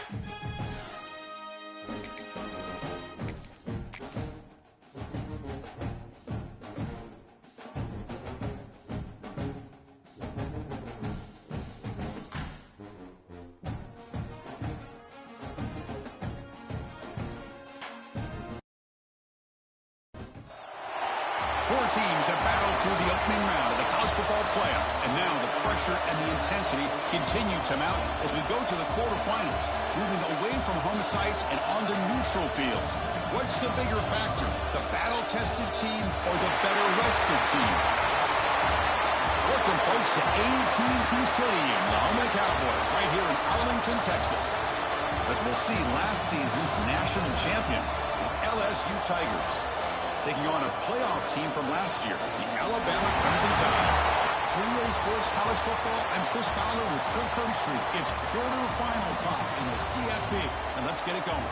Four teams have battled through the opening round of the college football playoff, and now the pressure and the intensity continue to mount as we go to the quarterfinals, moving away from home sites and onto neutral fields. What's the bigger factor, the battle-tested team or the better-rested team? Welcome, folks, to AT&T Stadium, the home of the Cowboys, right here in Arlington, Texas. As we'll see last season's national champions, the LSU Tigers, taking on a playoff team from last year, the Alabama Crimson Tide. For EA Sports College Football, I'm Chris Fowler with Kirk Herbstreit. It's quarterfinal time in the CFP, and let's get it going.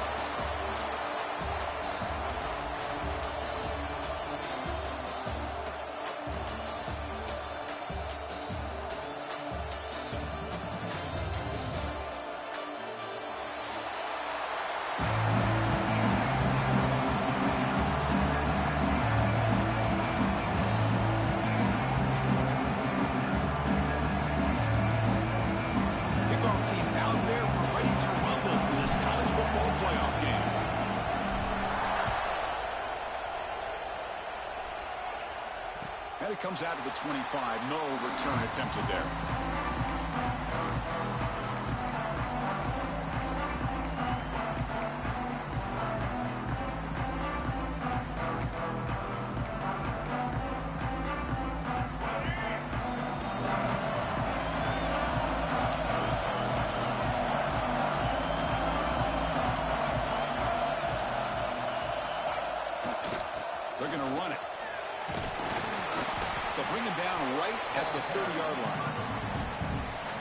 And it comes out of the 25. No return attempted there. They're going to run it. They'll bring him down right at the 30-yard line.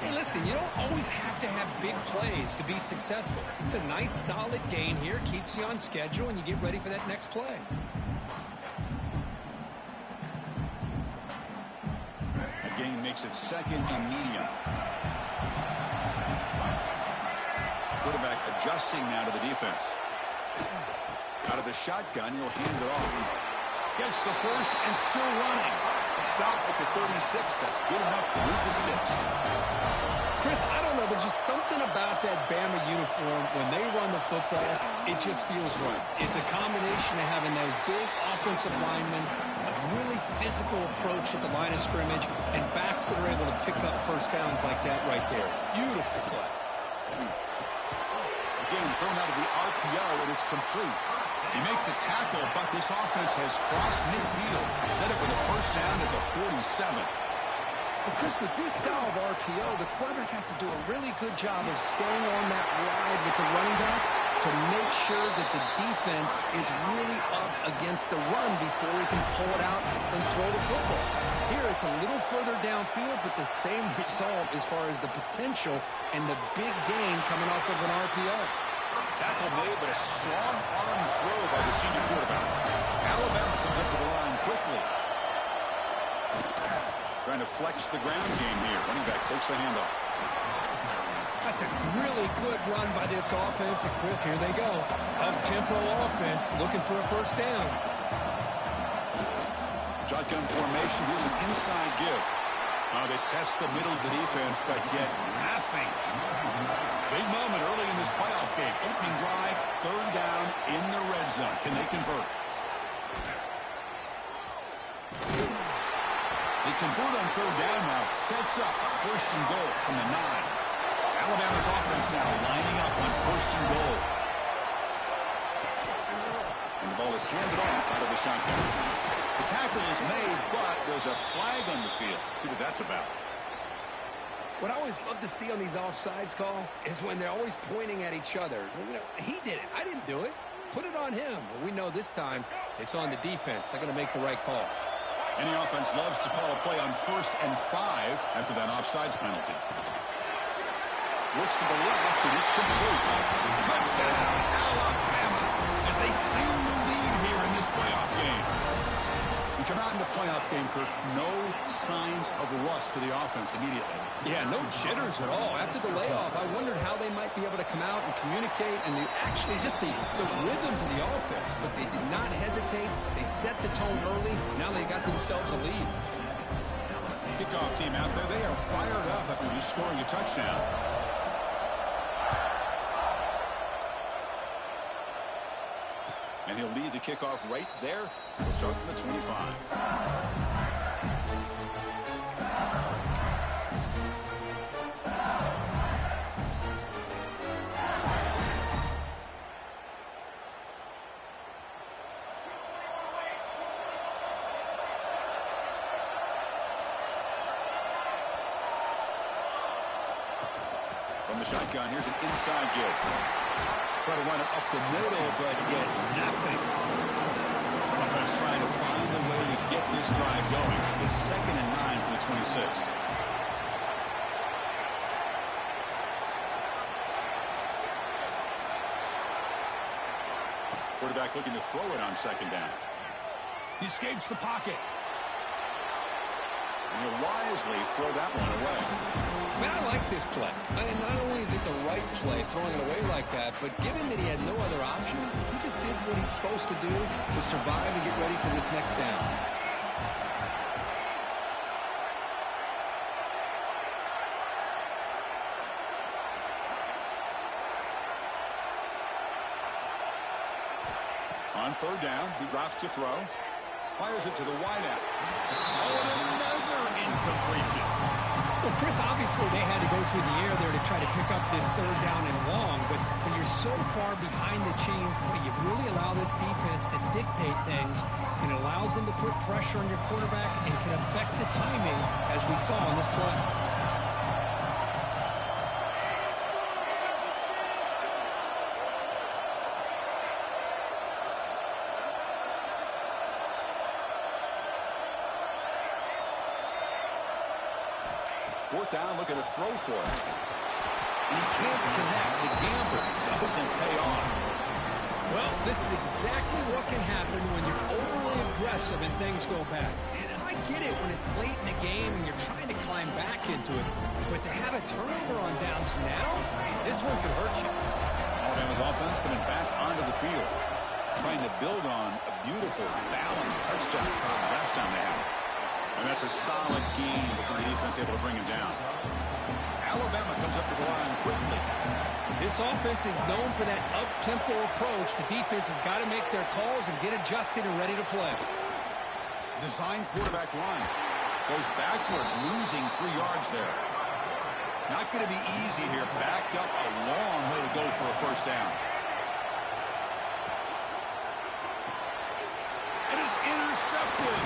Hey, listen, you don't always have to have big plays to be successful. It's a nice, solid gain here, keeps you on schedule, and you get ready for that next play. A gain makes it second and medium. Quarterback adjusting now to the defense. Out of the shotgun, he'll hand it off. Gets the first and still running. Stop at the 36. That's good enough to move the sticks. Chris, I don't know. There's just something about that Bama uniform. When they run the football, it just feels right. It's a combination of having those big offensive linemen, a really physical approach at the line of scrimmage, and backs that are able to pick up first downs like that right there. Beautiful play. Again, thrown out of the RPO, and it's complete. You make the tackle, but this offense has crossed midfield. Set it with a first down at the 47. Well, Chris, with this style of RPO, the quarterback has to do a really good job of staying on that ride with the running back to make sure that the defense is really up against the run before he can pull it out and throw the football. Here, it's a little further downfield, but the same result as far as the potential and the big gain coming off of an RPO. Tackle made, but a strong arm throw by the senior quarterback. Alabama comes up to the line quickly. Trying to flex the ground game here. Running back takes the handoff. That's a really good run by this offense. And, Chris, here they go. Up-tempo offense looking for a first down. Shotgun formation. Here's an inside give. They test the middle of the defense, but get nothing. Big moment early in this playoff game. Opening drive, third down in the red zone. Can they convert? They convert on third down now. Sets up first and goal from the 9. Alabama's offense now lining up on first and goal. And the ball is handed off out of the shotgun. The tackle is made, but there's a flag on the field. Let's see what that's about. What I always love to see on these offsides call is when they're always pointing at each other. You know, he did it. I didn't do it. Put it on him. Well, we know this time it's on the defense. They're going to make the right call. Any offense loves to call a play on 1st and 5 after that offsides penalty. Looks to the left, and it's complete. Touchdown, Alabama, as they claim the lead here in this playoff game. come out in the playoff game, Kirk, no signs of rust for the offense immediately. Yeah, no jitters at all. After the layoff, I wondered how they might be able to come out and communicate and actually just the rhythm to the offense. But they did not hesitate. They set the tone early. Now they got themselves a lead. Kickoff team out there. They are fired up after just scoring a touchdown. And he'll lead the kickoff right there. We'll start from the 25. From the shotgun, here's an inside give. Try to run it up the middle, but get nothing. Offense trying to find the way to get this drive going. It's 2nd and 9 from the 26. Quarterback looking to throw it on 2nd down. He escapes the pocket. And he'll wisely throw that one away. Man, I like this play. I mean, not only is it the right play, throwing it away like that, but given that he had no other option, he just did what he's supposed to do to survive and get ready for this next down. On 3rd down, he drops to throw. Fires it to the wideout. Oh, and another incompletion. Well, Chris, obviously they had to go through the air there to try to pick up this 3rd down and long, but when you're so far behind the chains, boy, you really allow this defense to dictate things, and it allows them to put pressure on your quarterback and can affect the timing, as we saw in this play. Fourth down, look at a throw for it. And he can't connect. The gamble doesn't pay off. Well, this is exactly what can happen when you're overly aggressive and things go bad. And I get it when it's late in the game and you're trying to climb back into it. But to have a turnover on downs now, man, this one could hurt you. Alabama's offense coming back onto the field, trying to build on a beautiful, balanced touchdown try last time they had it. And that's a solid game before the defense able to bring him down. Alabama comes up to the line quickly. This offense is known for that up-tempo approach. The defense has got to make their calls and get adjusted and ready to play. Design quarterback run. Goes backwards, losing 3 yards there. Not going to be easy here. Backed up a long way to go for a first down. It is intercepted.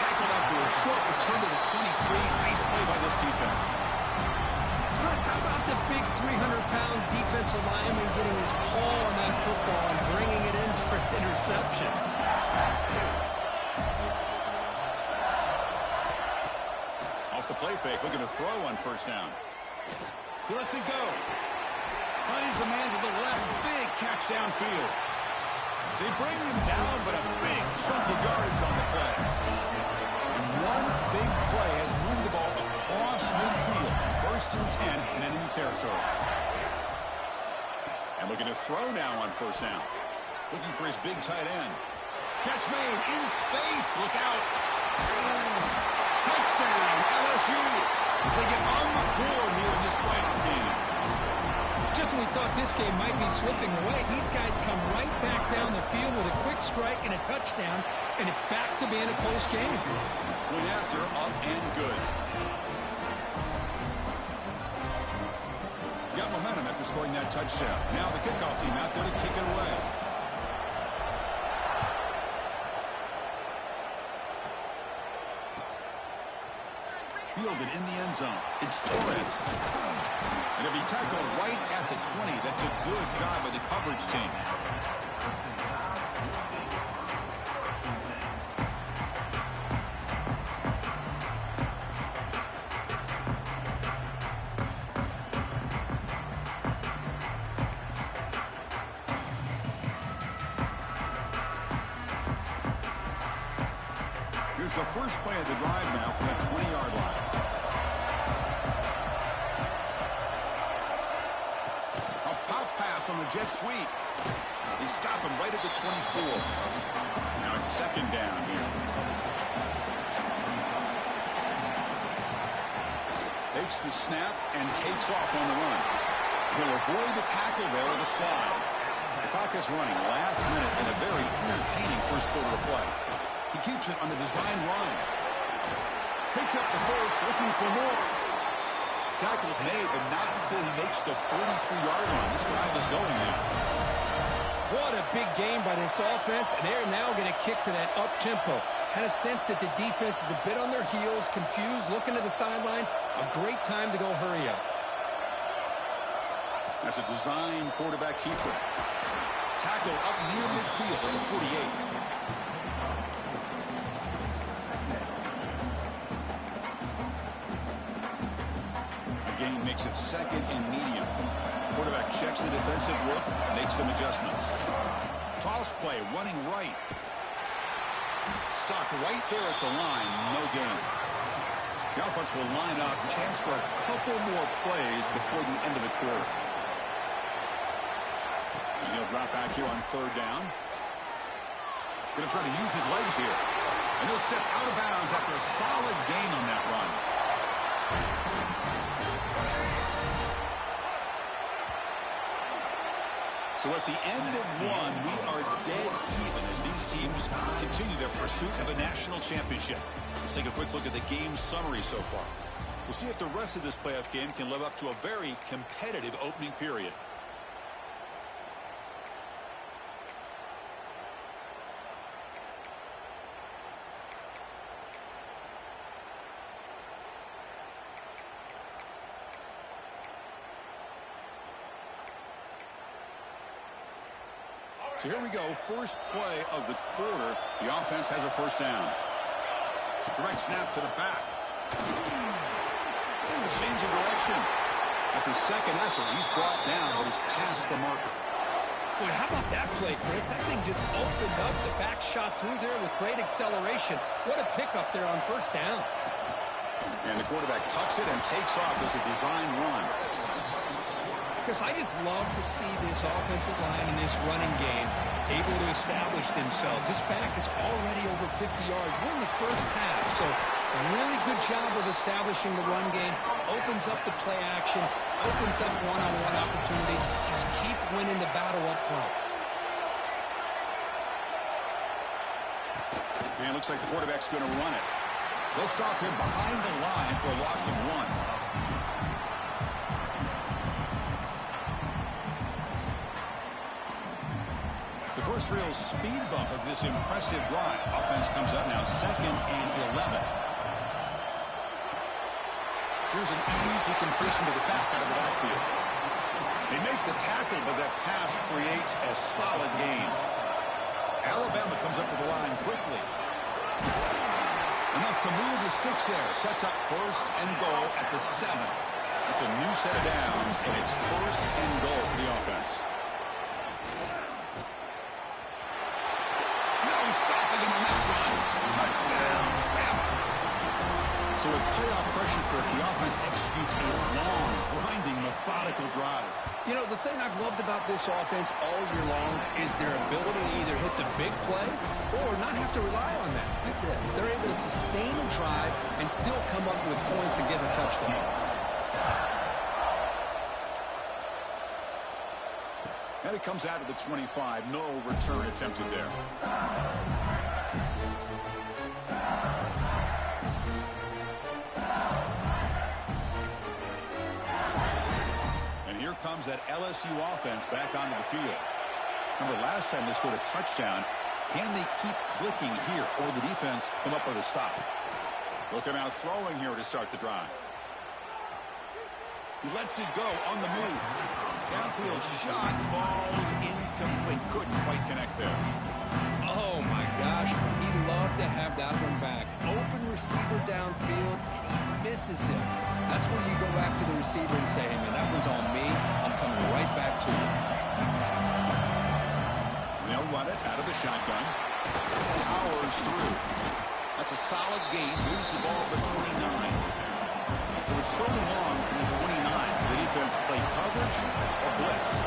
Tackled after a short return to the 23. Nice play by this defense. Chris, how about the big 300-pound defensive lineman getting his paw on that football and bringing it in for an interception? Off the play fake, looking to throw on first down. He lets it go. Finds the man to the left. Big catch downfield. They bring him down, but a big chunk of yardage on the play. And one big play has moved the ball across midfield. 1st and 10 in enemy territory. And looking to throw now on first down. Looking for his big tight end. Catch made in space. Look out. Touchdown, LSU. As they get on the board here in this playoff game. Just when we thought this game might be slipping away, these guys come right back down the field with a quick strike and a touchdown, and it's back to being a close game. Point after, up and good. Got momentum after scoring that touchdown. Now the kickoff team out there to kick it away. Fielded in the end zone. It's Torres. And it'll be tackled right at the 20. That's a good job by the coverage team. Here's the first play of the drive now from the 20-yard line. A pop pass on the jet sweep. They stop him right at the 24. Now it's second down here. Takes the snap and takes off on the run. He'll avoid the tackle there with a slide. The clock is running last minute in a very entertaining first quarter of play. He keeps it on the design run. Picks up the first, looking for more. Tackle's made, but not before he makes the 43-yard line. This drive is going now. What a big game by this offense, and they're now going to kick to that up-tempo. Had a sense that the defense is a bit on their heels, confused, looking to the sidelines. A great time to go hurry up. That's a design quarterback keeper. Tackle up near midfield at the 48. The gain makes it second and medium. Quarterback checks the defensive look, makes some adjustments. Toss play, running right. Stopped right there at the line, no gain. The offense will line up, chance for a couple more plays before the end of the quarter. And he'll drop back here on third down. Going to try to use his legs here. And he'll step out of bounds after a solid gain on that run. So at the end of one, we are dead even as these teams continue their pursuit of a national championship. Let's take a quick look at the game summary so far. We'll see if the rest of this playoff game can live up to a very competitive opening period. So here we go, first play of the quarter. The offense has a first down. Direct snap to the back. And a change of direction. After second effort, he's brought down, but he's past the marker. Boy, how about that play, Chris? That thing just opened up. The back shot through there with great acceleration. What a pickup there on first down. And the quarterback tucks it and takes off as a design run. Because I just love to see this offensive line in this running game able to establish themselves. This back is already over 50 yards. We're in the first half, so a really good job of establishing the run game. Opens up the play action, opens up one-on-one opportunities. Just keep winning the battle up front. And it looks like the quarterback's going to run it. They'll stop him behind the line for a loss of one. The first real speed bump of this impressive drive. Offense comes up now, 2nd and 11. Here's an easy completion to the back out of the backfield. They make the tackle, but that pass creates a solid gain. Alabama comes up to the line quickly. Enough to move the sticks there. Sets up first and goal at the 7. It's a new set of downs, and it's first and goal for the offense. Stopping him on that run. Touchdown, Bama. So with playoff pressure, Kirk, the offense executes a long, grinding, methodical drive. You know, the thing I've loved about this offense all year long is their ability to either hit the big play or not have to rely on that. Like this. They're able to sustain a drive and still come up with points and get a touchdown. And it comes out of the 25. No return attempted there. And here comes that LSU offense back onto the field. Remember, last time they scored a touchdown. Can they keep clicking here, or the defense come up with a stop? Look at out throwing here to start the drive. He lets it go on the move. Downfield shot falls incomplete. Couldn't quite connect there. Oh, my gosh. He'd love to have that one back. Open receiver downfield, and he misses him. That's when you go back to the receiver and say, hey, man, that one's on me. I'm coming right back to you. They'll run it out of the shotgun. Powers through. That's a solid gain. Moves the ball to the 29. So it's third and long from the 29. The defense play coverage or blitz.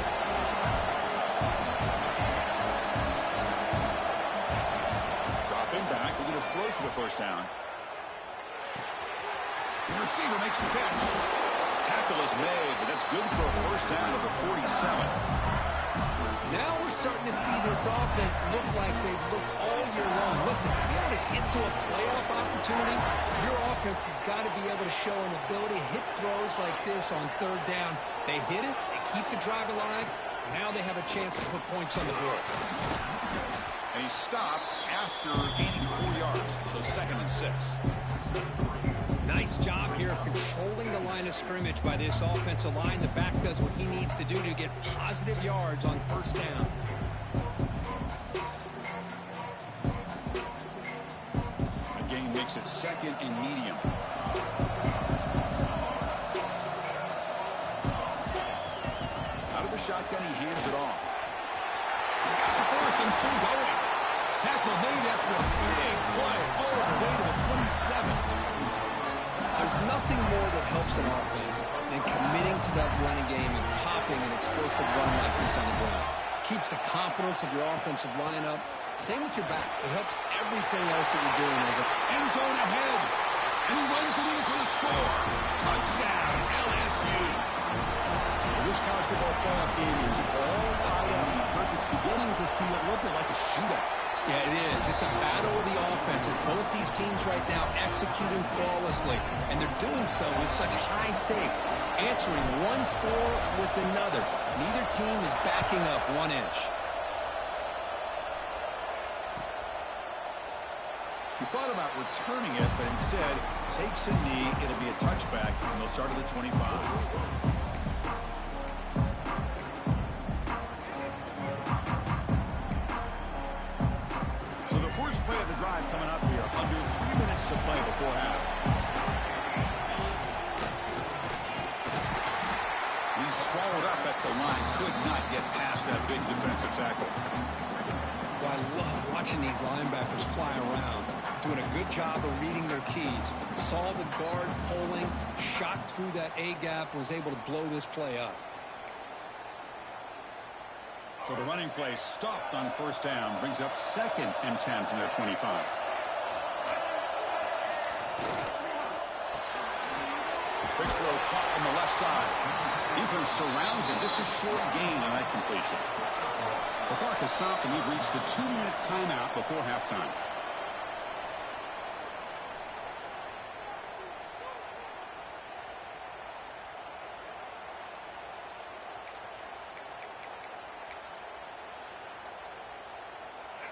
Dropping back. We're going to throw for the first down. The receiver makes the catch. Tackle is made, but that's good for a first down at the 47. Now we're starting to see this offense look like they've looked all year long. Listen, to be able to get to a playoff opportunity, your offense has got to be able to show an ability to hit throws like this on third down. They hit it, they keep the drive alive. Now they have a chance to put points on the board. And he stopped after gaining 4 yards, so 2nd and 6. Nice job here of controlling the line of scrimmage by this offensive line. The back does what he needs to do to get positive yards on first down. The game makes it 2nd and medium. Out of the shotgun, he hands it off. He's got the first and still going. Tackle made after a big play all the way to the 27. There's nothing more that helps an offense than committing to that running game and popping an explosive run like this on the ground. Keeps the confidence of your offensive line up. Same with your back. It helps everything else that you're doing as a end zone ahead. And he runs it in for the score. Touchdown, LSU. This college football playoff game is all tied up. Kirk, it's beginning to feel a little bit like a shootout. Yeah, it is. It's a battle of the offenses. Both these teams right now executing flawlessly, and they're doing so with such high stakes, answering one score with another. Neither team is backing up 1 inch. He thought about returning it, but instead takes a knee. It'll be a touchback, and they'll start at the 25. Play of the drive coming up here. Under 3 minutes to play before half. He's swallowed up at the line. Could not get past that big defensive tackle. Well, I love watching these linebackers fly around. Doing a good job of reading their keys. Saw the guard pulling, shot through that A-gap, was able to blow this play up. So the running play stopped on first down, brings up 2nd and 10 from their 25. Quick throw caught on the left side. Defense surrounds him, just a short gain on that completion. The clock has stopped, and we've reached the 2-minute timeout before halftime.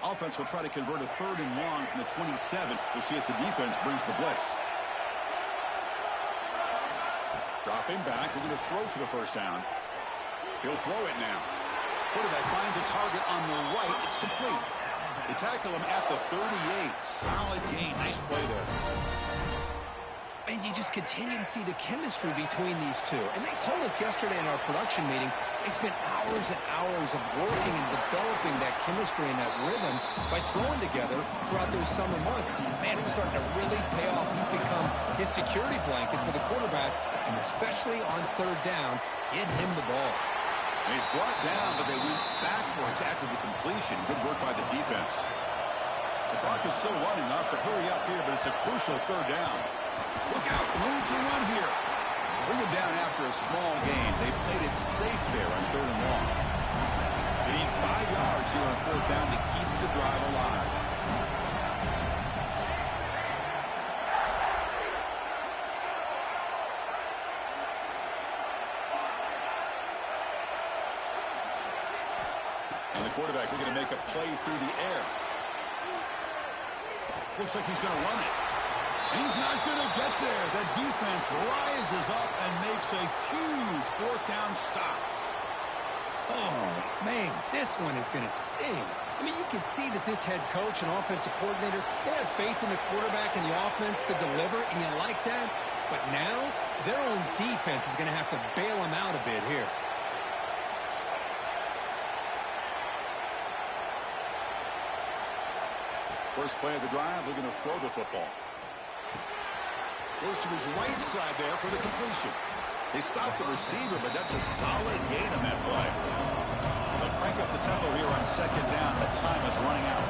Offense will try to convert a 3rd and long from the 27. We'll see if the defense brings the blitz. Dropping back, we're going to throw for the first down. He'll throw it now. Quarterback finds a target on the right. It's complete. They tackle him at the 38. Solid gain. Nice play there. And you just continue to see the chemistry between these two. And they told us yesterday in our production meeting, they spent hours and hours of working and developing that chemistry and that rhythm by throwing together throughout those summer months. And man, it's starting to really pay off. He's become his security blanket for the quarterback, and especially on third down, get him the ball. And he's brought down, but they went backwards after the completion. Good work by the defense. The clock is still running off, but hurry up here, but it's a crucial third down. Look out, room to run here. Bring it down after a small gain. They played it safe there on 3rd and long. They need 5 yards here on 4th down to keep the drive alive. And the quarterback looking to make a play through the air. Looks like he's going to run it. He's not going to get there. The defense rises up and makes a huge 4th down stop. Oh, man, this one is going to sting. I mean, you can see that this head coach and offensive coordinator, they have faith in the quarterback and the offense to deliver, and you like that. But now, their own defense is going to have to bail them out a bit here. First play of the drive, looking to throw the football. Goes to his right side there for the completion. They stopped the receiver, but that's a solid gain on that play. They'll crank up the tempo here on second down. The time is running out.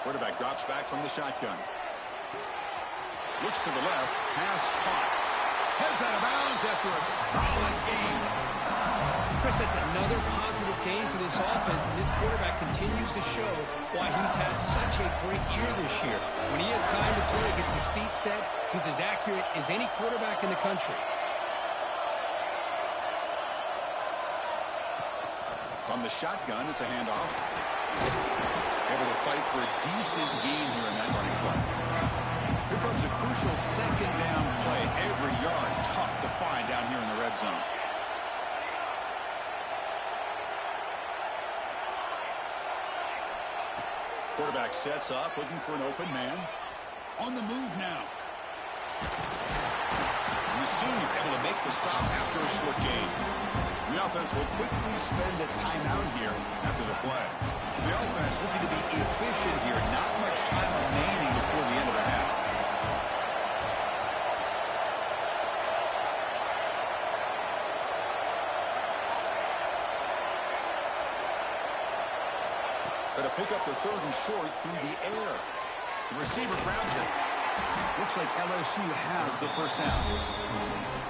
Quarterback drops back from the shotgun. Looks to the left. Pass caught. Heads out of bounds after a solid gain. Chris, that's another positive gain for this offense, and this quarterback continues to show why he's had such a great year this year. When he has time to throw, he gets his feet set. He's as accurate as any quarterback in the country. From the shotgun, it's a handoff. Able to fight for a decent gain here in that running play. Here comes a crucial second down play. Every yard tough to find down here in the red zone. Quarterback sets up, looking for an open man. On the move now. And the senior able to make the stop after a short gain. The offense will quickly spend a timeout here after the play. So the offense looking to be efficient here. Not much time remaining before the end of the half. Going to pick up the third and short through the air. The receiver grabs it. Looks like LSU has the first down.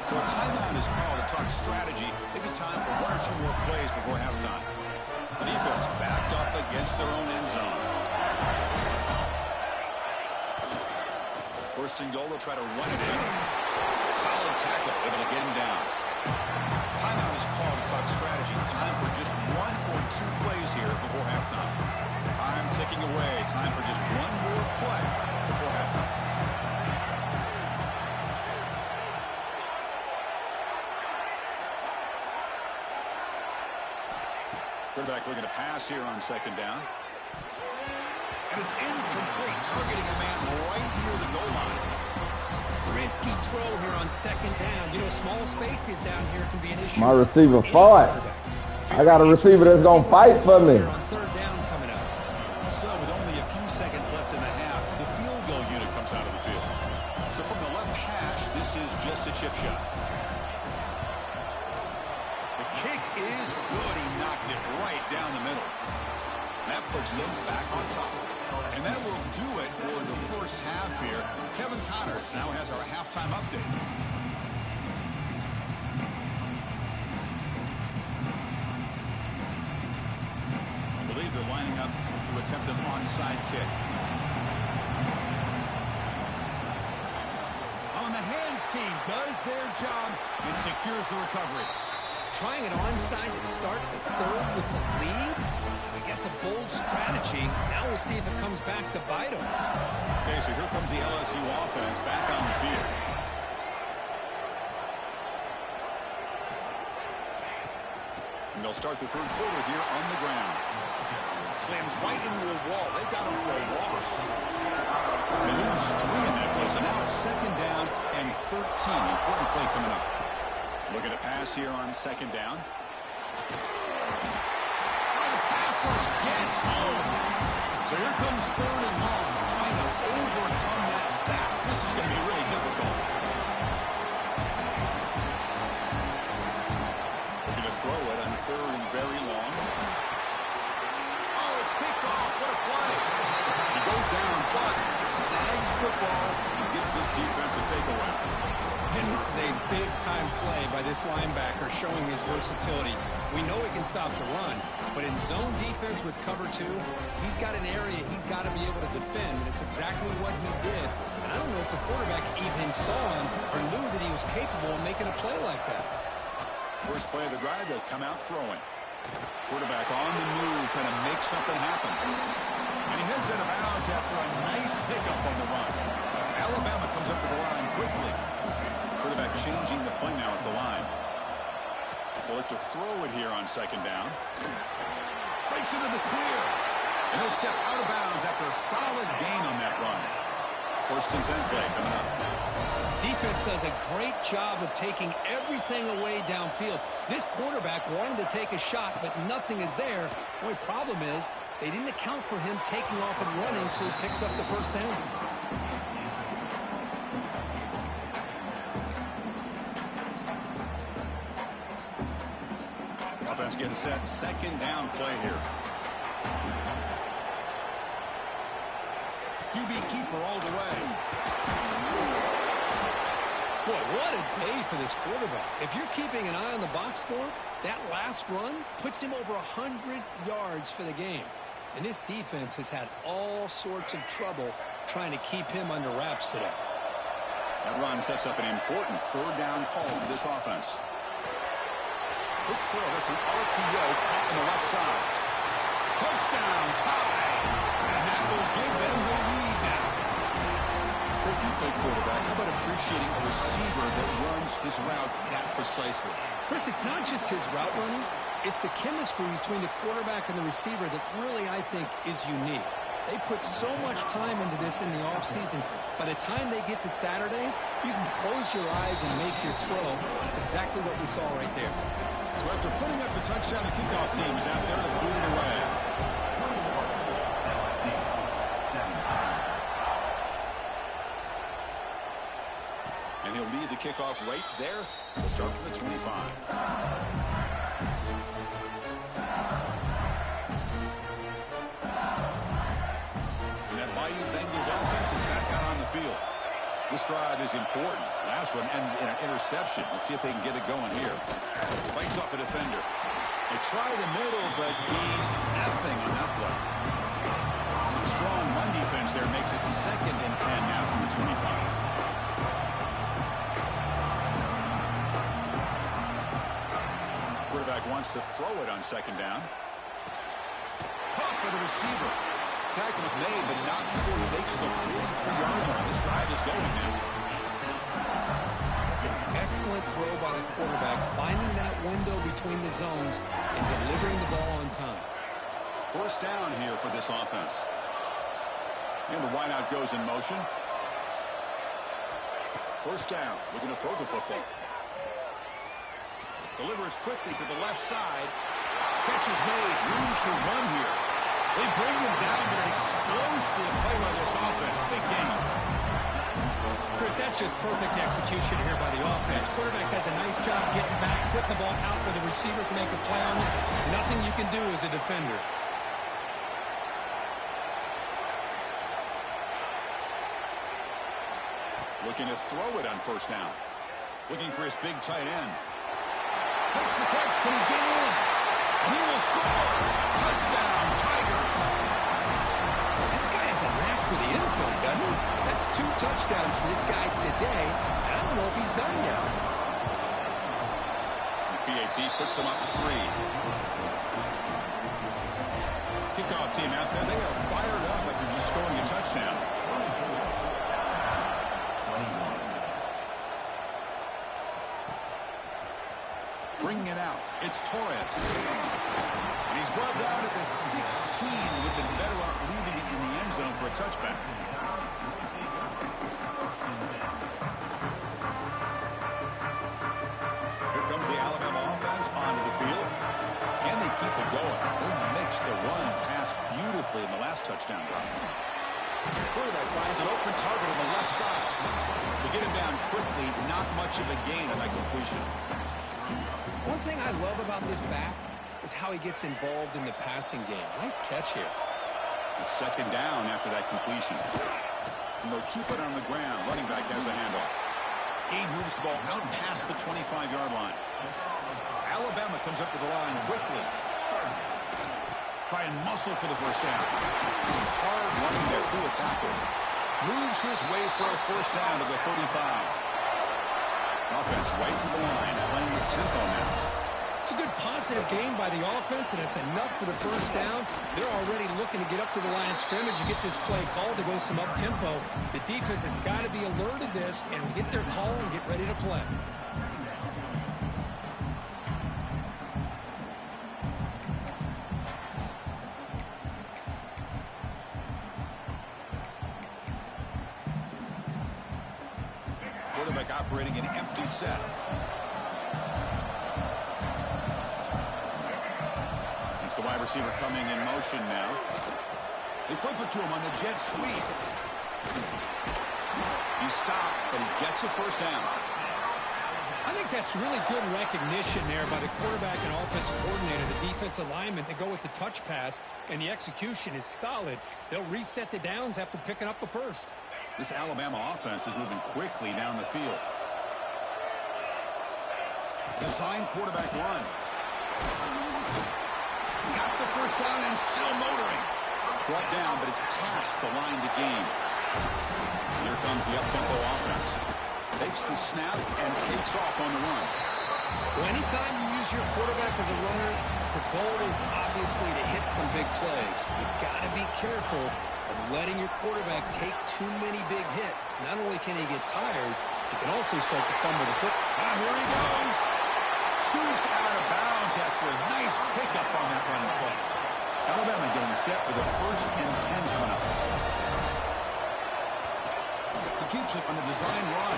So a timeout is called to talk strategy. Maybe time for one or two more plays before halftime. The defense backed up against their own end zone. First and goal, they'll try to run it in. Solid tackle, able to get him down. Timeout is called to talk strategy. Time for just one or two plays here before halftime. Time ticking away. Time for just one more play before halftime. Quarterback looking to pass here on second down. And it's incomplete, targeting a man right near the goal line. Risky throw here on second down. You know, small spaces down here can be an issue. My receiver fought. I got a receiver that's going to fight for me. On third down coming up. So with only a few seconds left in the half, the field goal unit comes out of the field. So from the left hash, this is just a chip shot. The kick is good. He knocked it right down the middle. That puts them back on top. And that will do it for the first half here. Kevin Connors now has our halftime update. I believe they're lining up to attempt an onside kick. On the hands team does their job and secures the recovery. Trying an onside to start the third with the lead. It's, I guess, a bold strategy. Now we'll see if it comes back to bite them. Okay, so here comes the LSU offense back on the field. And they'll start the third quarter here on the ground. Slams right into a wall. They've got him for a loss. They lose 3 in that play, so now it's second down and 13. Important play coming up. Looking to pass here on second down. The pass rush gets home. So here comes third and long, trying to overcome that sack. This is going to be really difficult. Looking to throw it on third and very long. Oh, it's picked off. What a play. He goes down, but snags the ball and gives this defense a takeaway. And this is a big-time play by this linebacker showing his versatility. We know he can stop the run, but in zone defense with cover 2, he's got an area he's got to be able to defend, and it's exactly what he did. And I don't know if the quarterback even saw him or knew that he was capable of making a play like that. First play of the drive, they'll come out throwing. Quarterback on the move, trying to make something happen. And he heads out of bounds after a nice pickup on the run. Alabama comes up to the line quickly. Quarterback changing the play now at the line. They'll look to throw it here on second down. Breaks into the clear. And he'll step out of bounds after a solid gain on that run. First and 10 play coming up. Defense does a great job of taking everything away downfield. This quarterback wanted to take a shot, but nothing is there. The only problem is they didn't account for him taking off and running, so he picks up the first down. Offense getting set. Second down play here. QB keeper all the way. Boy, what a day for this quarterback. If you're keeping an eye on the box score, that last run puts him over 100 yards for the game. And this defense has had all sorts of trouble trying to keep him under wraps today. That run sets up an important third down call for this offense. Quick throw. That's an RPO caught on the left side. Touchdown, tie. And that will give them the lead now. Coach, you play quarterback. How about appreciating a receiver that runs his routes that precisely? Chris, it's not just his route running. It's the chemistry between the quarterback and the receiver that really, I think, is unique. They put so much time into this in the offseason. By the time they get to Saturdays, you can close your eyes and make your throw. That's exactly what we saw right there. So after putting up the touchdown, the kickoff team is out there to boot it away. And he'll lead the kickoff right there. We'll start from the 25. And that Bayou Bengals offense is back out on the field. This drive is important. Last one, and an interception. Let's see if they can get it going here. Fights off a defender. They try the middle, but gain nothing on that play. Some strong run defense there makes it 2nd and 10 now from the 25. Quarterback wants to throw it on 2nd down. Caught by the receiver. Tackle's made, but not before he makes the 43-yard line. This drive is going now. It's an excellent throw by the quarterback, finding that window between the zones and delivering the ball on time. First down here for this offense. And the wideout goes in motion. First down. Looking to throw the football. Delivers quickly to the left side. Catch is made. Room to run here. They bring him down, but an explosive play by this offense. Big game. Chris, that's just perfect execution here by the offense. Quarterback does a nice job getting back, putting the ball out where the receiver can make a play on it. Nothing you can do as a defender. Looking to throw it on first down. Looking for his big tight end. Makes the catch. Can he get in? And he will score. Touchdown, Tigers. This guy has a knack for the end zone, doesn't he? That's 2 touchdowns for this guy today. I don't know if he's done yet. The PAT puts him up 3. Kickoff team out there. They are fired up after just scoring a touchdown. Bringing it out. It's Torres. And he's brought down at the 16. Would have been better off leaving it in the end zone for a touchback. Here comes the Alabama offense onto the field. Can they keep it going? They mixed the run pass beautifully in the last touchdown drive. Quarterback finds an open target on the left side. To get him down quickly, not much of a gain on that completion. One thing I love about this back is how he gets involved in the passing game. Nice catch here. It's 2nd down after that completion. And they'll keep it on the ground. Running back has the handoff. Gabe moves the ball out past the 25-yard line. Alabama comes up to the line quickly. Try and muscle for the first down. He's hard running there through a tackle. Moves his way for a first down to the 35. Offense right to the line, playing with tempo now. It's a good positive game by the offense, and it's enough for the first down. They're already looking to get up to the line of scrimmage and get this play called to go some up-tempo. The defense has got to be alert to this and get their call and get ready to play. set. It's the wide receiver coming in motion now. They flip it to him on the jet sweep. He stopped, but he gets a first down. I think that's really good recognition there by the quarterback and offensive coordinator, the defensive lineman. They go with the touch pass, and the execution is solid. They'll reset the downs after picking up the first. This Alabama offense is moving quickly down the field. Design quarterback run. Got the first down and still motoring. Brought down, but it's past the line to gain. Here comes the up-tempo offense. Takes the snap and takes off on the run. Well, anytime you use your quarterback as a runner, the goal is obviously to hit some big plays. You've got to be careful of letting your quarterback take too many big hits. Not only can he get tired, he can also start to fumble the football. Here he goes. Scoots out of bounds after a nice pickup on that running play. Alabama getting set with a 1st and 10 coming up. He keeps it on the design run.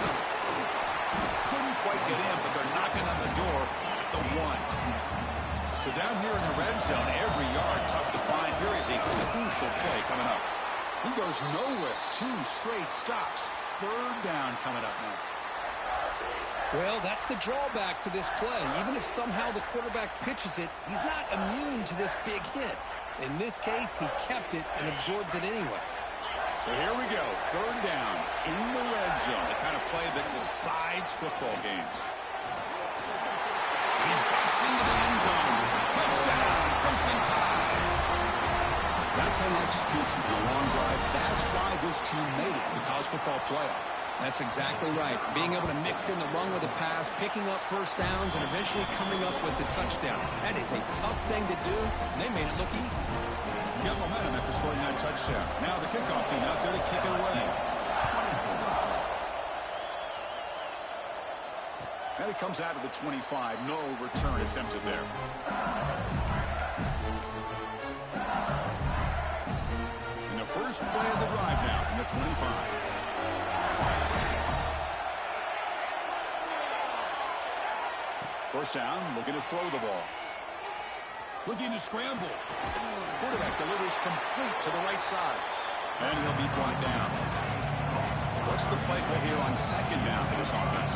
Couldn't quite get in, but they're knocking on the door at the 1. So down here in the red zone, every yard tough to find. Here is a crucial play coming up. He goes nowhere. 2 straight stops. 3rd down coming up now. Well, that's the drawback to this play. Even if somehow the quarterback pitches it, he's not immune to this big hit. In this case, he kept it and absorbed it anyway. So here we go. 3rd down in the red zone. The kind of play that decides football games. He busts into the end zone. Touchdown, Crimson Tide. That kind of execution on a long drive, that's why this team made it to the college football playoff. That's exactly right. Being able to mix in the run with the pass, picking up first downs, and eventually coming up with the touchdown. That is a tough thing to do, and they made it look easy. Got momentum after scoring that touchdown. Now the kickoff team out there to kick it away. And it comes out of the 25. No return attempted there. And the first play of the drive now from the 25. First down, looking to throw the ball. Looking to scramble. Quarterback delivers complete to the right side. And he'll be brought down. What's the play call here on 2nd down for this offense?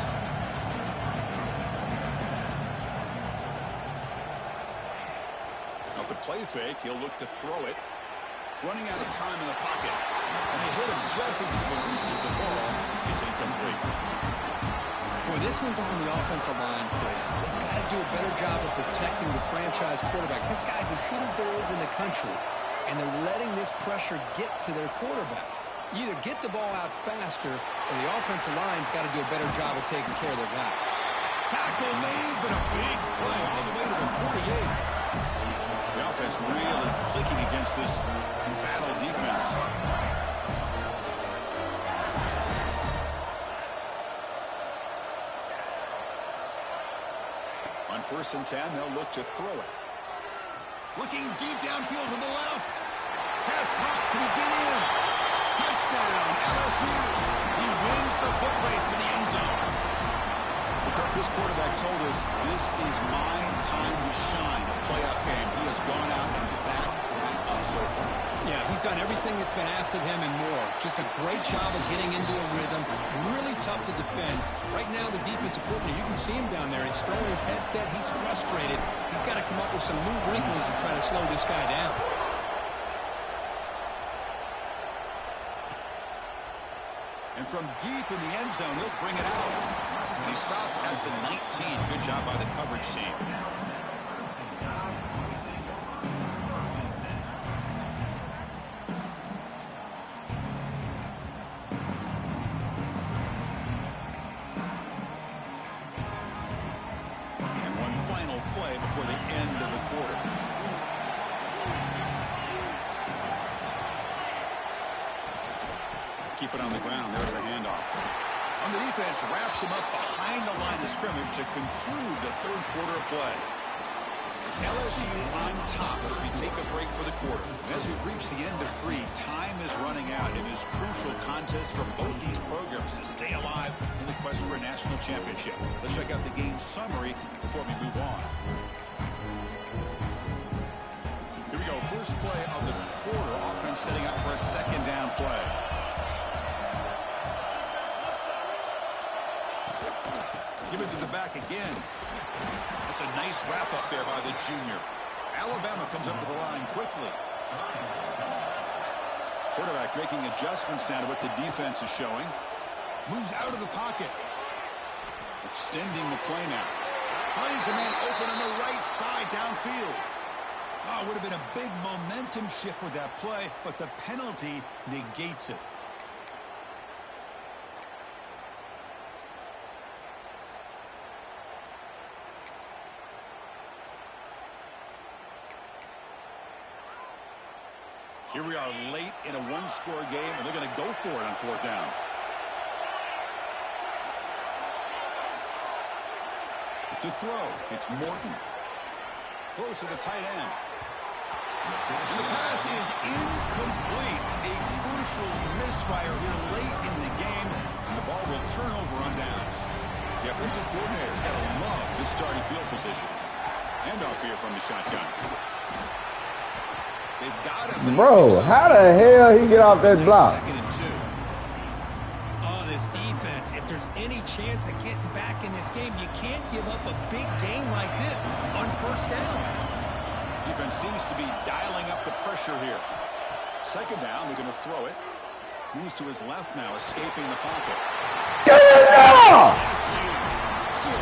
Off the play fake, he'll look to throw it. Running out of time in the pocket. And they hit him just as he releases the ball. It's incomplete. Boy, this one's on the offensive line, Chris. They've got to do a better job of protecting the franchise quarterback. This guy's as good as there is in the country, and they're letting this pressure get to their quarterback. You either get the ball out faster, or the offensive line's got to do a better job of taking care of their guy. Tackle made, but a big play all the way to the 48. The offense really clicking against this battle defense. On 1st and 10, they'll look to throw it. Looking deep downfield to the left. Pass caught. Can he get in? Touchdown, LSU. He wins the foot race to the end zone. This quarterback told us this is my time to shine, a playoff game. He has gone out and backed that up so far. Yeah, he's done everything that's been asked of him and more. Just a great job of getting into a rhythm. Really tough to defend. Right now, the defensive coordinator, you can see him down there. He's throwing his headset. He's frustrated. He's got to come up with some new wrinkles to try to slow this guy down. And from deep in the end zone, he'll bring it out. And he stopped at the 19. Good job by the coverage team. And one final play before the end of the quarter. Keep it on the ground. There's the handoff. On the defense, wraps him up behind the line of scrimmage to conclude the 3rd quarter of play. It's LSU on top as we take a break for the quarter. As we reach the end of 3, time is running out. It is crucial contest for both these programs to stay alive in the quest for a national championship. Let's check out the game summary before we move on. Here we go. First play of the quarter. Offense setting up for a second down play. Give it to the back again. That's a nice wrap up there by the junior. Alabama comes up to the line quickly. Quarterback making adjustments now to what the defense is showing. Moves out of the pocket. Extending the play now. Finds a man open on the right side downfield. Oh, would have been a big momentum shift with that play, but the penalty negates it. Here we are late in a one-score game, and they're going to go for it on 4th down. To throw, it's Morton. Throws to the tight end. And the pass is incomplete. A crucial misfire here late in the game, and the ball will turn over on downs. The offensive coordinator had to love this starting field position. Handoff here from the shotgun. Bro, how the hell he get off that block? Oh, this defense, if there's any chance of getting back in this game, you can't give up a big game like this on 1st down. Defense seems to be dialing up the pressure here. 2nd down, they're going to throw it. Moves to his left now, escaping the pocket. Yeah!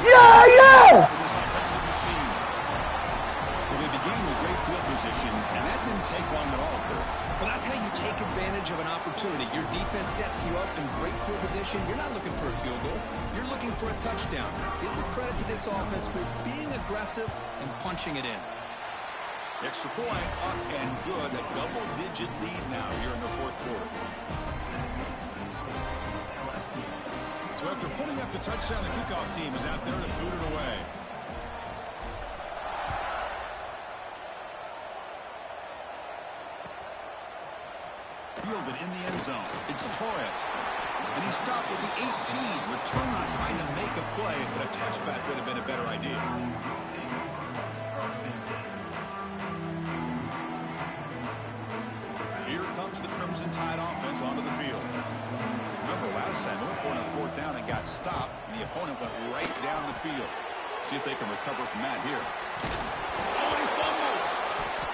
Yeah! For this offensive machine. Well, they began with great field position, and that didn't take long at all, Kurt. Well, that's how you take advantage of an opportunity. Your defense sets you up in great field position. You're not looking for a field goal. You're looking for a touchdown. Give the credit to this offense for being aggressive and punching it in. Extra point up and good. A double-digit lead now here in the 4th quarter. So after putting up the touchdown, the kickoff team is out there to boot it away. Fielded in the end zone. It's Torres. And he stopped with the 18. Returner trying to make a play, but a touchback would have been a better idea. Here comes the Crimson Tide offense onto the field. Remember last time they went for it on 4th down and got stopped, and the opponent went right down the field. See if they can recover from that here. Oh, he fumbles!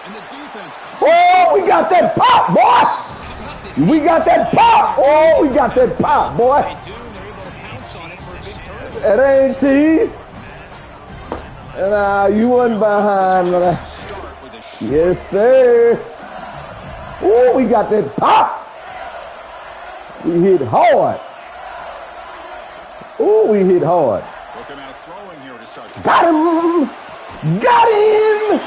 And the defense... Oh, we got that pop, boy! We got that pop! Oh, we got that pop, boy! They do, and they're able to pounce on it for a big turn. That ain't cheese. And you wasn't behind, man. Yes, sir. Oh, we got that pop. We hit hard. Oh, we hit hard. Looking out throwing here to start. Got him. Got him.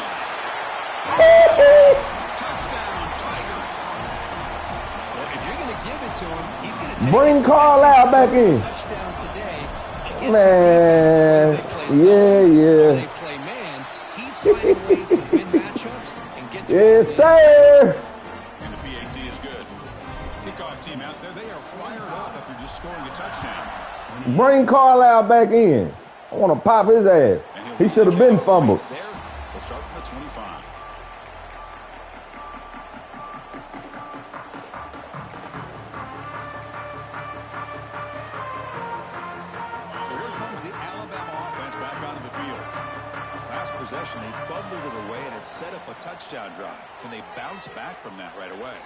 Touchdown, Tigers. Well, if you're going to give it to him, he's going to take Bring Carlisle back in. touchdown today. Man, yeah. They play man. He's finding ways to win matchups and get the Yes, sir. And the PAT is good. Kickoff team out there, they are fired up after just scoring a touchdown. Bring Carlisle back in. I want to pop his ass. He should have been fumbled. Right there. We'll start from the 25. So here comes the Alabama offense back onto the field. Last possession, they fumbled it away and it set up a touchdown drive. Can they bounce back from that right away?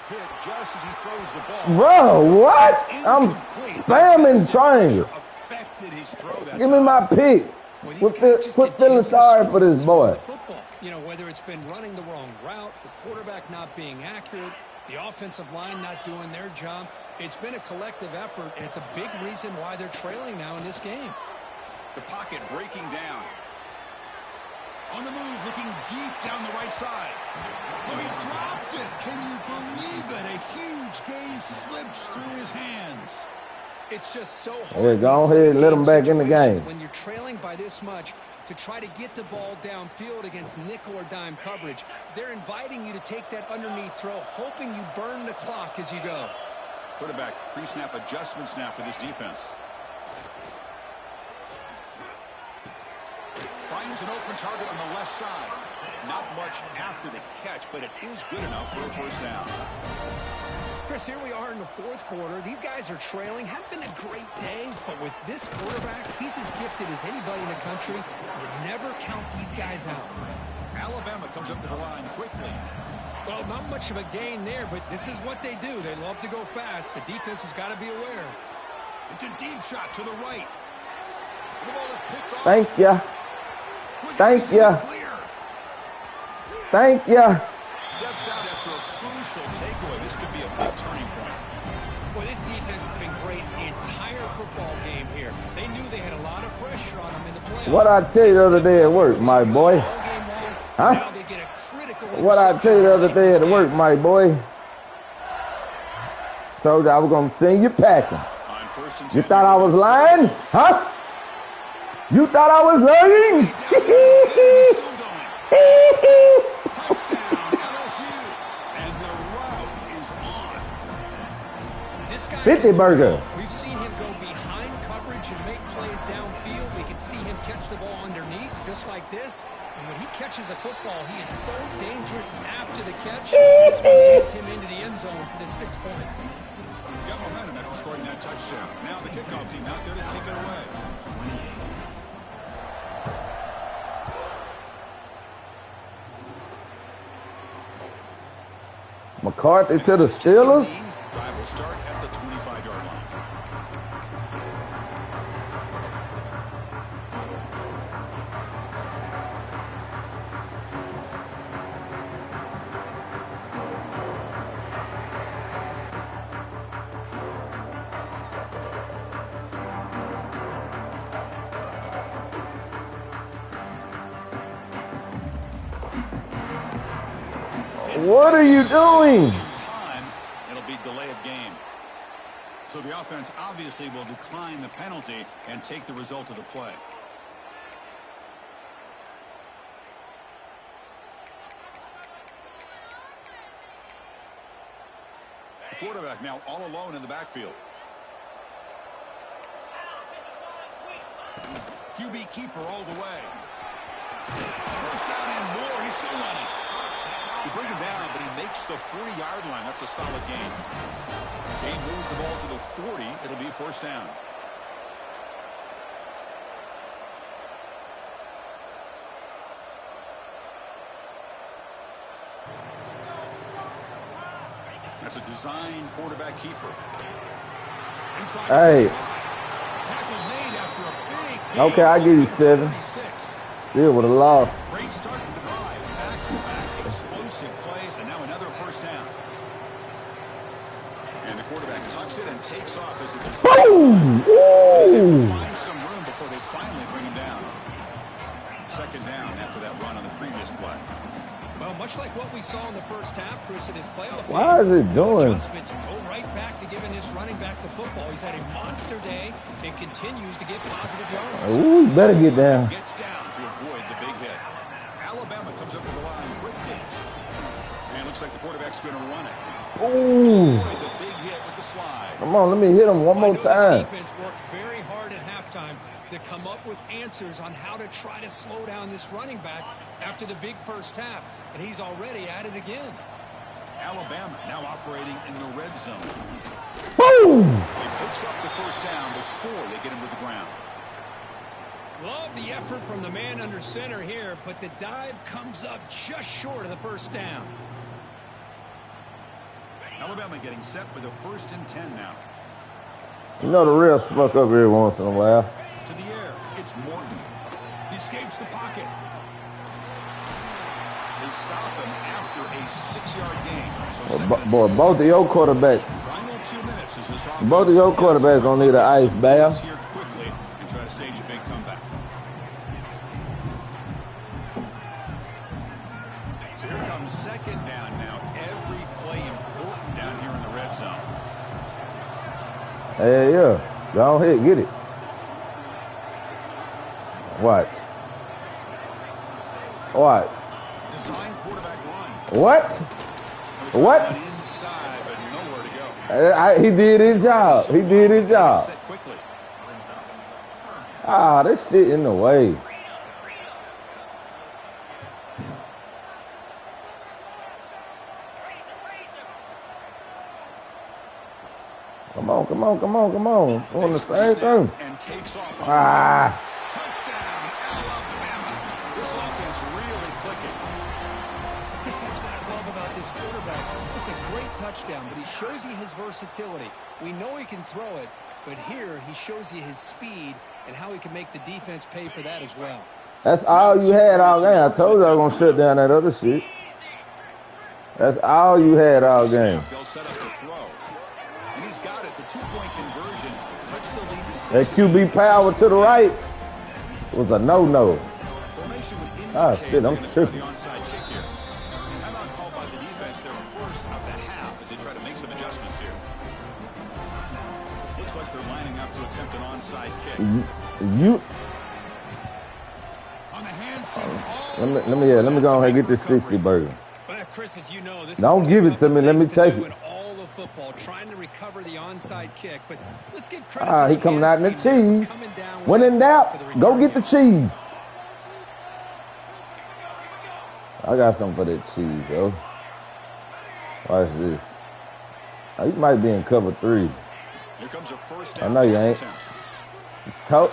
Hit just as he throws the ball. Bro, what? I'm spamming triangle. Affected his throw that Give me time. my pick. Well, these Quit guys just feeling continue to sorry for struggle this boy. with football. You know, whether it's been running the wrong route, the quarterback not being accurate, the offensive line not doing their job, it's been a collective effort, and it's a big reason why they're trailing now in this game. The pocket breaking down. On the move, looking deep down the right side. Oh, he dropped it. Can you believe it? A huge gain slips through his hands. It's just so hard. Yeah, go ahead and let them back in the game. When you're trailing by this much, to try to get the ball downfield against nickel or dime coverage. They're inviting you to take that underneath throw, hoping you burn the clock as you go. Quarterback pre-snap adjustments now for this defense. Finds an open target on the left side. Not much after the catch, but it is good enough for a first down. Chris, here we are in the fourth quarter. These guys are trailing. Hadn't been a great day, but with this quarterback, he's as gifted as anybody in the country. You never count these guys out. Alabama comes up to the line quickly. Well, not much of a gain there, but this is what they do. They love to go fast. The defense has got to be aware. It's a deep shot to the right. The ball is picked off. Thank you. Thank you. Thank you. Steps out after a crucial takeaway. This could be a big turning point. Well, this defense has been great the entire football game here. They knew they had a lot of pressure on them in the playoffs. What I tell you the other day at work, my boy? Huh? Now they get a critical What I tell you the other day at work, my boy? Told you I was going to send you packing. On first and 10, You thought I was lying? Huh? You thought I was lying? Still going. Touchdown, LSU. And the route is on. This guy 50 burger. We've seen him go behind coverage and make plays downfield. We can see him catch the ball underneath, just like this. And when he catches a football, he is so dangerous after the catch. This one gets him into the end zone for the 6 points. Got momentum after scoring that touchdown. Now the kickoff team out there to kick it away. McCarthy to the Steelers. Drive will start at the 25-yard line. What are you doing? Time, it'll be delay of game. So the offense obviously will decline the penalty and take the result of the play. The quarterback now all alone in the backfield. QB keeper all the way. First down and more. He's still running. They bring him down, but he makes the 40-yard line. That's a solid gain. Gain moves the ball to the 40. It'll be first down. That's a design quarterback keeper. Inside Hey. tackle made after a big gain. Okay, I give you 7. 36. Still would have lost. Great start to the drive. Back-to-back explosive plays, and now another first down. And the quarterback tucks it and takes off as it just Boom! Ooh! find some room before they finally bring him down. Second down after that run on the previous play. Well, much like what we saw in the first half, Chris, in his playoff Why game, is it doing? adjustments go right back to giving his running back the football. He's had a monster day and continues to get positive yards. Ooh, you better get down. Gets down to avoid the big hit. Alabama comes up to the line quickly. And looks like the quarterback's going to run it. Ooh. Avoid the big hit with the slide. Come on, let me hit him one more time. This defense works very hard at halftime to come up with answers on how to try to slow down this running back after the big first half. And he's already at it again. Alabama now operating in the red zone. Boom! He picks up the first down before they get him to the ground. Love the effort from the man under center here, but the dive comes up just short of the first down. Alabama getting set for the 1st and 10 now. You know the refs fuck up every once in a while. To the air, it's Morton. He escapes the pocket. They stop him after a 6-yard gain. So second and Boy, both of your quarterbacks. final 2 minutes as this offense Both of your quarterbacks gonna need an ice bath. here quickly and try to stage a big comeback. So here comes second down now. Every play important down here in the red zone. Hey, yeah. Go ahead, get it. Watch. What? Design quarterback run. What? What? Inside, but nowhere to go. He did his job. He did his job. Ah, this shit in the way. Come on, come on, come on, come on. On the same thing. And takes off. Ah. Touchdown, Alabama. This offense really clicking. Chris, that's what I love about this quarterback. It's a great touchdown, but he shows you his versatility. We know he can throw it, but here he shows you his speed and how he can make the defense pay for that as well. That's all you had all game. I told you I was going to shut down that other shit. That's all you had all game. They'll set up the throw. And he's got it. The two-point conversion cuts the lead to 6. That QB power to the right was a no-no. Ah, shit, I'm tripping. The onside kick here. Timeout called by the defense. They're first of the half as they try to make some adjustments here. Looks like they're lining up to attempt an onside kick. You. On the hands. Let me go ahead and get this 60 burger. Well, Chris, as you know, this don't give it to me. Let me take it. All of football, trying to recover the onside kick, but let's give credit to he coming out in the cheese. When in doubt, go get the cheese. I got something for that cheese, yo. Watch this. Oh, you might be in cover 3. Here comes a first I know you ain't. attempt.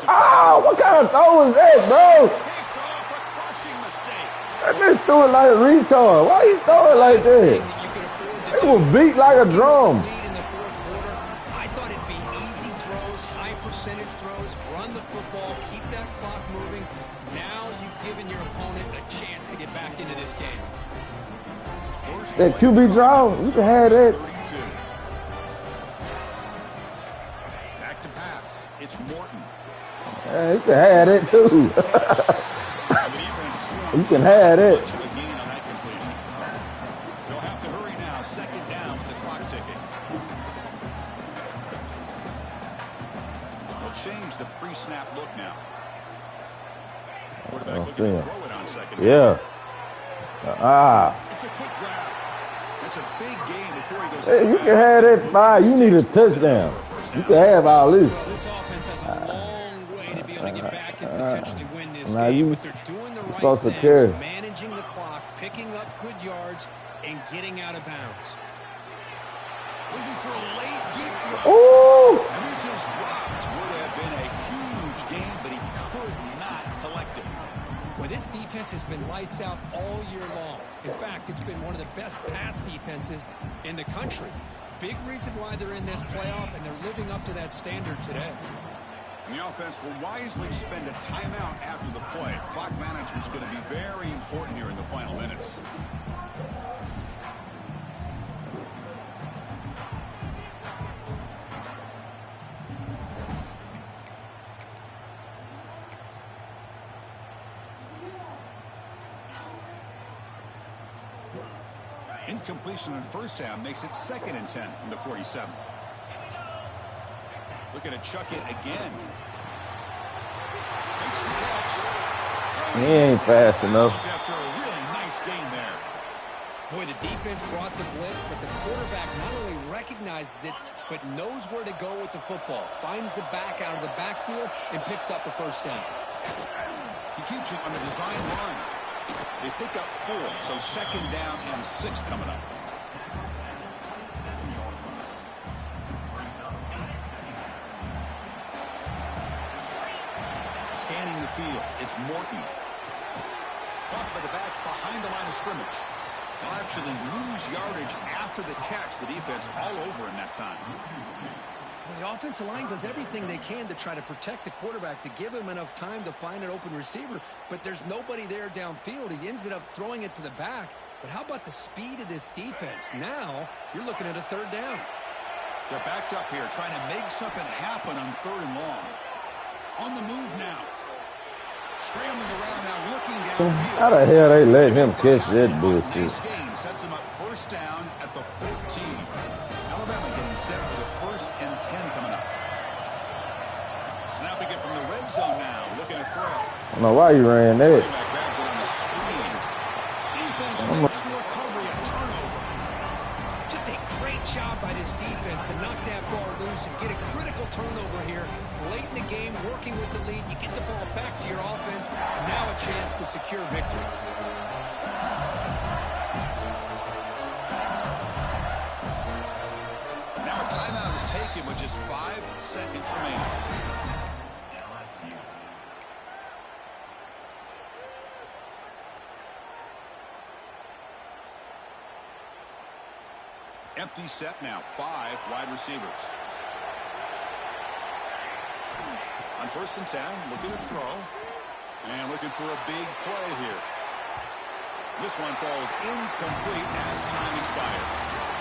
Oh, what kind of throw is that, bro? Picked off a crushing mistake. That bitch threw it like a retard. Why you throw it like that? It was beat like a drum. In the fourth quarter, I thought it'd be easy throws, high percentage throws, run the football, keep that clock moving. Now you've given your opponent a chance to get back into this game. That QB draw, you can have that. 32. Back to pass. It's Morton. Yeah, you can have that too. The defense You can have that. much of a gain on that completion. They'll have to hurry now. Second down with the clock ticking. They'll change the pre-snap look now. Quarterback looking to throw it on second. Yeah. It's a quick grab. It's a big game before he goes. Hey, you can have that 5. You need a touchdown. You can have all this. Well, this offense has a long way to be able to get back and potentially win this Now game, you but they're doing the right supposed to things, carry. managing the clock, picking up good yards, and getting out of bounds. Looking for a late deep throw. Ooh. And this is dropped. Would have been a huge game, but he could not collect it. Well, this defense has been lights out all year long. In fact, it's been one of the best pass defenses in the country. Big reason why they're in this playoff, and they're living up to that standard today. And the offense will wisely spend a timeout after the play. Clock management is going to be very important here in the final minutes. Incompletion in first down makes it 2nd and 10 from the 47. Looking to chuck it again. Makes the catch. He ain't fast enough. After a really nice game there. Boy, the defense brought the blitz, but the quarterback not only recognizes it, but knows where to go with the football. Finds the back out of the backfield and picks up a first down. He keeps it on the design run. They pick up 4, so 2nd down and 6 coming up. Scanning the field, it's Morton. Caught by the back behind the line of scrimmage. They'll actually lose yardage after the catch. The defense all over in that time. Well, the offensive line does everything they can to try to protect the quarterback, to give him enough time to find an open receiver, but there's nobody there downfield. He ends up throwing it to the back. But how about the speed of this defense? Now you're looking at a 3rd down. They're backed up here, trying to make something happen on 3rd and long. On the move now. Scrambling around now, looking downfield. How the hell they let him catch that bullshit? Nice game sets him up first down at the 14. Alabama getting set for the 1st and 10 coming up. Snapping it from the red zone now, looking to throw. I don't know why you ran that. Grabs it on the screen. Makes the recovery a turnover. Just a great job by this defense to knock that ball loose and get a critical turnover here late in the game, working with the lead. You get the ball back to your offense, and now a chance to secure victory. Now a timeout is taken with just 5 seconds remaining. Empty set now, 5 wide receivers. On 1st and 10, looking to throw. And looking for a big play here. This one falls incomplete as time expires.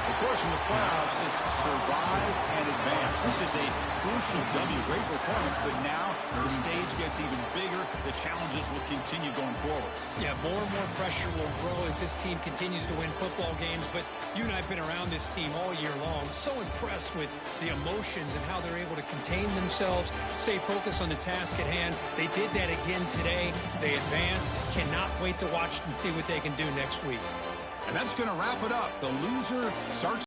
Of course, in the playoffs, it's survive and advance. This is a crucial W. Great performance, but now the stage gets even bigger. The challenges will continue going forward. Yeah, more and more pressure will grow as this team continues to win football games, but you and I have been around this team all year long. So impressed with the emotions and how they're able to contain themselves, stay focused on the task at hand. They did that again today. They advance. Cannot wait to watch and see what they can do next week. And that's going to wrap it up. The loser starts